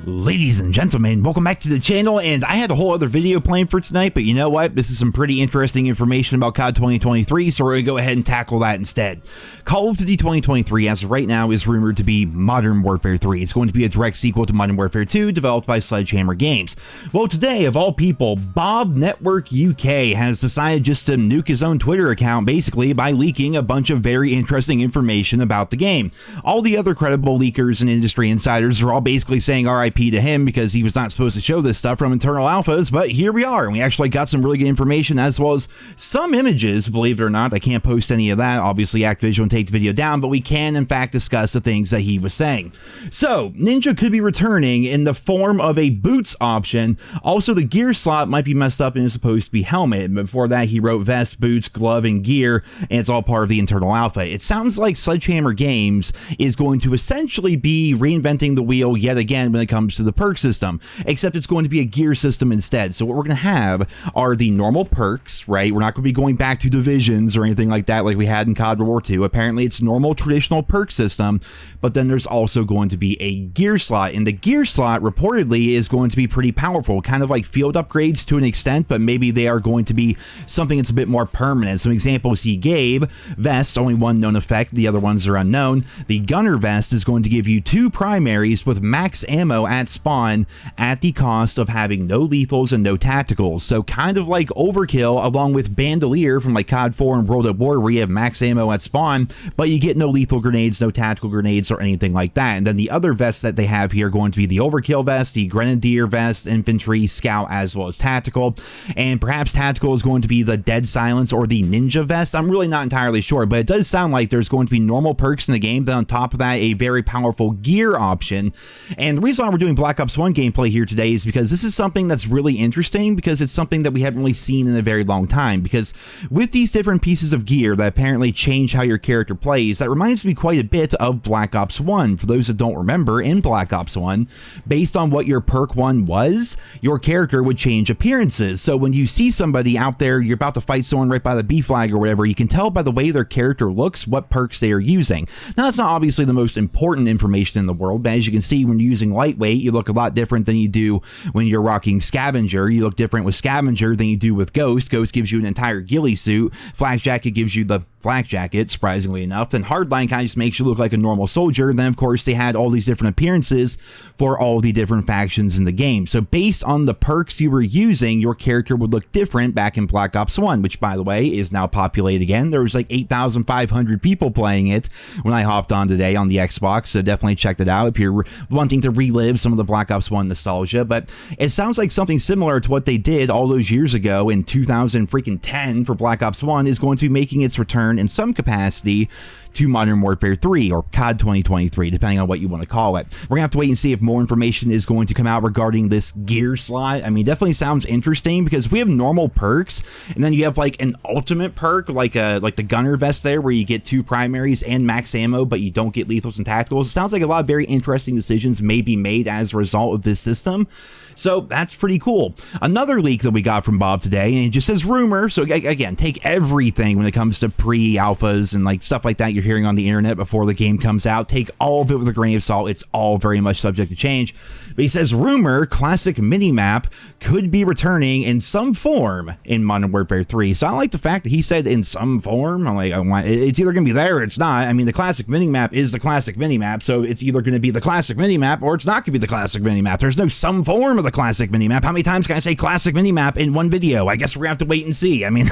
Ladies and gentlemen, welcome back to the channel, and I had a whole other video planned for tonight, but you know what? This is some pretty interesting information about COD 2023, so we're going to go ahead and tackle that instead. Call of Duty 2023, as of right now, is rumored to be Modern Warfare 3. It's going to be a direct sequel to Modern Warfare 2, developed by Sledgehammer Games. Well, today, of all people, Bob Network UK has decided just to nuke his own Twitter account, basically, by leaking a bunch of very interesting information about the game. All the other credible leakers and industry insiders are all basically saying RIP to him because he was not supposed to show this stuff from internal alphas, but here we are, and we actually got some really good information as well as some images, believe it or not. I can't post any of that. Obviously, Activision will take the video down, but we can, in fact, discuss the things that he was saying. So, Ninja could be returning in the form of a boots option. Also, the gear slot might be messed up and is supposed to be helmet. Before that, he wrote vest, boots, glove, and gear, and it's all part of the internal alpha. It sounds like Sledgehammer Games is going to essentially be reinventing the wheel yet again when it comes to the perk system, except it's going to be a gear system instead. So what we're going to have are the normal perks, right? We're not going to be going back to divisions or anything like that like we had in COD World War II. Apparently it's normal traditional perk system, but then there's also going to be a gear slot, and the gear slot reportedly is going to be pretty powerful, kind of like field upgrades to an extent, but maybe they are going to be something that's a bit more permanent. Some examples he gave: vest, only one known effect, the other ones are unknown. The gunner vest is going to give you 2 primaries with max ammo at spawn at the cost of having no lethals and no tacticals. So kind of like overkill along with bandolier from like COD 4 and World at War, where you have max ammo at spawn, but you get no lethal grenades, no tactical grenades, or anything like that. And then the other vests that they have here are going to be the overkill vest, the grenadier vest, infantry, scout, as well as tactical. And perhaps tactical is going to be the dead silence or the ninja vest. I'm really not entirely sure, but it does sound like there's going to be normal perks in the game, then on top of that, a very powerful gear option. And the reason why we're doing Black Ops 1 gameplay here today is because this is something that's really interesting, because it's something that we haven't really seen in a very long time. Because with these different pieces of gear that apparently change how your character plays, that reminds me quite a bit of Black Ops 1. For those that don't remember, in Black Ops 1, based on what your perk 1 was, your character would change appearances. So when you see somebody out there, you're about to fight someone right by the B flag or whatever, you can tell by the way their character looks what perks they are using. Now, that's not obviously the most important information in the world, but as you can see, when you're using lightweight, you look a lot different than you do when you're rocking Scavenger. You look different with Scavenger than you do with Ghost. Ghost gives you an entire ghillie suit. Flak Jacket gives you the flak jacket, surprisingly enough, and Hardline kind of just makes you look like a normal soldier. And then, of course, they had all these different appearances for all the different factions in the game. So based on the perks you were using, your character would look different back in Black Ops 1, which, by the way, is now populated again. There was like 8,500 people playing it when I hopped on today on the Xbox, so definitely check it out if you're wanting to relive some of the Black Ops 1 nostalgia. But it sounds like something similar to what they did all those years ago in 2010 for Black Ops 1 is going to be making its return in some capacity to Modern Warfare 3 or COD 2023, depending on what you want to call it. We're gonna have to wait and see if more information is going to come out regarding this gear slot. I mean, definitely sounds interesting, because if we have normal perks and then you have like an ultimate perk like the gunner vest there, where you get 2 primaries and max ammo, but you don't get lethals and tacticals, it sounds like a lot of very interesting decisions may be made as a result of this system. So that's pretty cool. Another leak that we got from Bob today, and it just says rumor, so again, take everything when it comes to pre-alphas and like stuff like that you're hearing on the internet before the game comes out, take all of it with a grain of salt. It's all very much subject to change. But he says rumor classic minimap could be returning in some form in Modern Warfare 3. So I like the fact that he said in some form. I'm like, it's either going to be there or it's not. I mean, the classic minimap is the classic minimap, so it's either going to be the classic minimap or it's not going to be the classic minimap. There's no some form of the classic minimap. How many times can I say classic minimap in one video? I guess we're going to have to wait and see. I mean,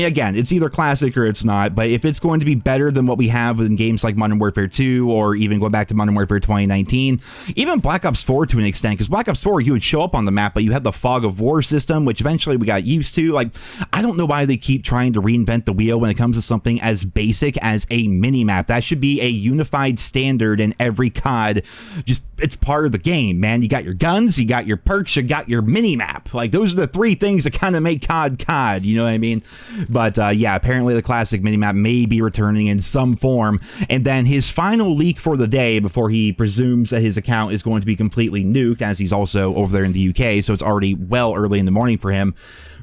again, it's either classic or it's not, but if it's going to be better than what we have in games like Modern Warfare 2 or even going back to Modern Warfare 2019, even Black Ops 4 to an extent, because Black Ops 4, you would show up on the map, but you had the fog of war system, which eventually we got used to. Like, I don't know why they keep trying to reinvent the wheel when it comes to something as basic as a mini-map. That should be a unified standard in every COD. Just, it's part of the game, man. You got your guns, you got your perks, you got your mini-map. Like, those are the 3 things that kind of make COD, you know what I mean? But yeah, apparently the classic mini-map may be returning in some form. And then his final leak for the day, before he presumes that his account is going to be completely nuked, as he's also over there in the UK, so it's already well early in the morning for him,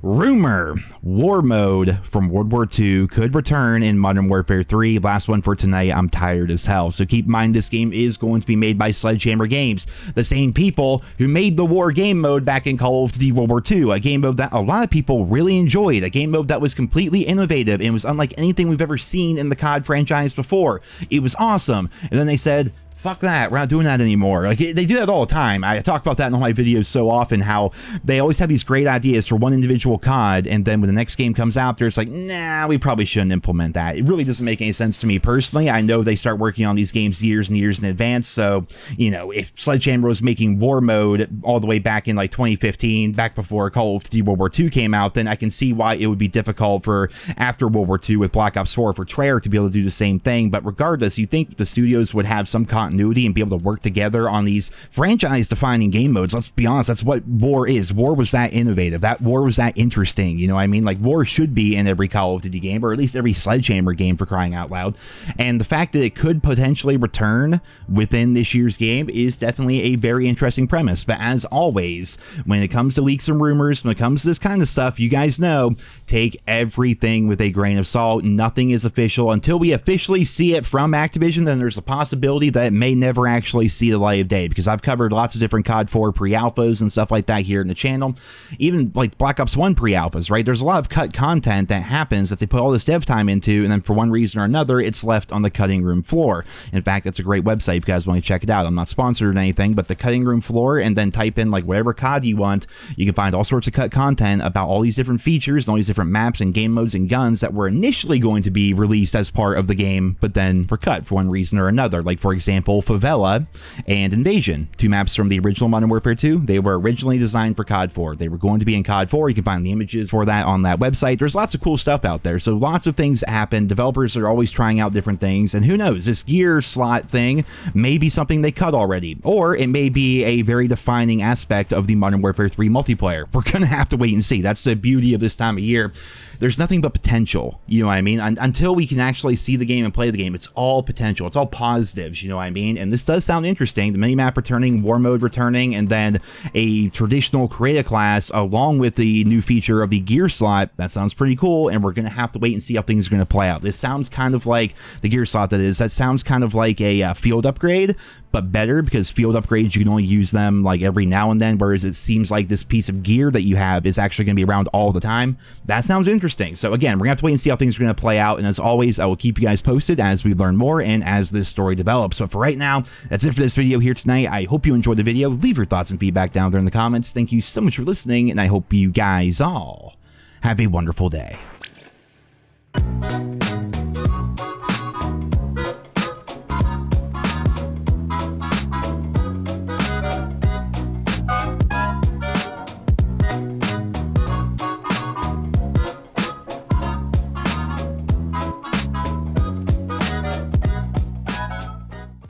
Rumor, war mode from World War II could return in Modern Warfare 3. Last one for tonight. I'm tired as hell. So keep in mind, this game is going to be made by Sledgehammer Games, the same people who made the war game mode back in Call of Duty World War II, a game mode that a lot of people really enjoyed, a game mode that was completely innovative and was unlike anything we've ever seen in the COD franchise before. It was awesome. And then they said, fuck that, we're not doing that anymore. Like, they do that all the time. I talk about that in all my videos so often, how they always have these great ideas for one individual COD, and then when the next game comes out, there's like, nah, we probably shouldn't implement that. It really doesn't make any sense to me personally. I know they start working on these games years and years in advance, so, you know, if Sledgehammer was making war mode all the way back in like 2015, back before Call of Duty World War II came out, then I can see why it would be difficult for after World War II with Black Ops 4 for Treyarch to be able to do the same thing. But regardless, you think the studios would have some continuity and be able to work together on these franchise-defining game modes. Let's be honest, that's what war is. War was that innovative. That war was that interesting. You know what I mean? Like, war should be in every Call of Duty game, or at least every Sledgehammer game, for crying out loud. And the fact that it could potentially return within this year's game is definitely a very interesting premise. But as always, when it comes to leaks and rumors, when it comes to this kind of stuff, you guys know, take everything with a grain of salt. Nothing is official until we officially see it from Activision. Then there's a possibility that it may never actually see the light of day, because I've covered lots of different COD 4 pre-alphas and stuff like that here in the channel, even like Black Ops 1 pre-alphas, right? There's a lot of cut content that happens that they put all this dev time into, and then for one reason or another, it's left on the cutting room floor. In fact, it's a great website if you guys want to check it out. I'm not sponsored or anything, but the cutting room floor, and then type in like whatever COD you want, you can find all sorts of cut content about all these different features and all these different maps and game modes and guns that were initially going to be released as part of the game, but then were cut for one reason or another. Like, for example, Favela and Invasion, two maps from the original Modern Warfare 2. They were originally designed for COD 4. They were going to be in COD 4. You can find the images for that on that website. There's lots of cool stuff out there. So lots of things happen. Developers are always trying out different things. And who knows, this gear slot thing may be something they cut already. Or it may be a very defining aspect of the Modern Warfare 3 multiplayer. We're going to have to wait and see. That's the beauty of this time of year. There's nothing but potential, you know what I mean? Until we can actually see the game and play the game, it's all potential. It's all positives, you know what I mean? And this does sound interesting. The minimap returning, war mode returning, and then a traditional creative class along with the new feature of the gear slot. That sounds pretty cool, and we're going to have to wait and see how things are going to play out. This sounds kind of like the gear slot, that sounds kind of like a field upgrade, but better, because field upgrades, you can only use them like every now and then, whereas it seems like this piece of gear that you have is actually going to be around all the time. That sounds interesting. So again, we're gonna have to wait and see how things are going to play out, and as always, I will keep you guys posted as we learn more and as this story develops. But for right now, that's it for this video here tonight. I hope you enjoyed the video. Leave your thoughts and feedback down there in the comments. Thank you so much for listening, and I hope you guys all have a wonderful day.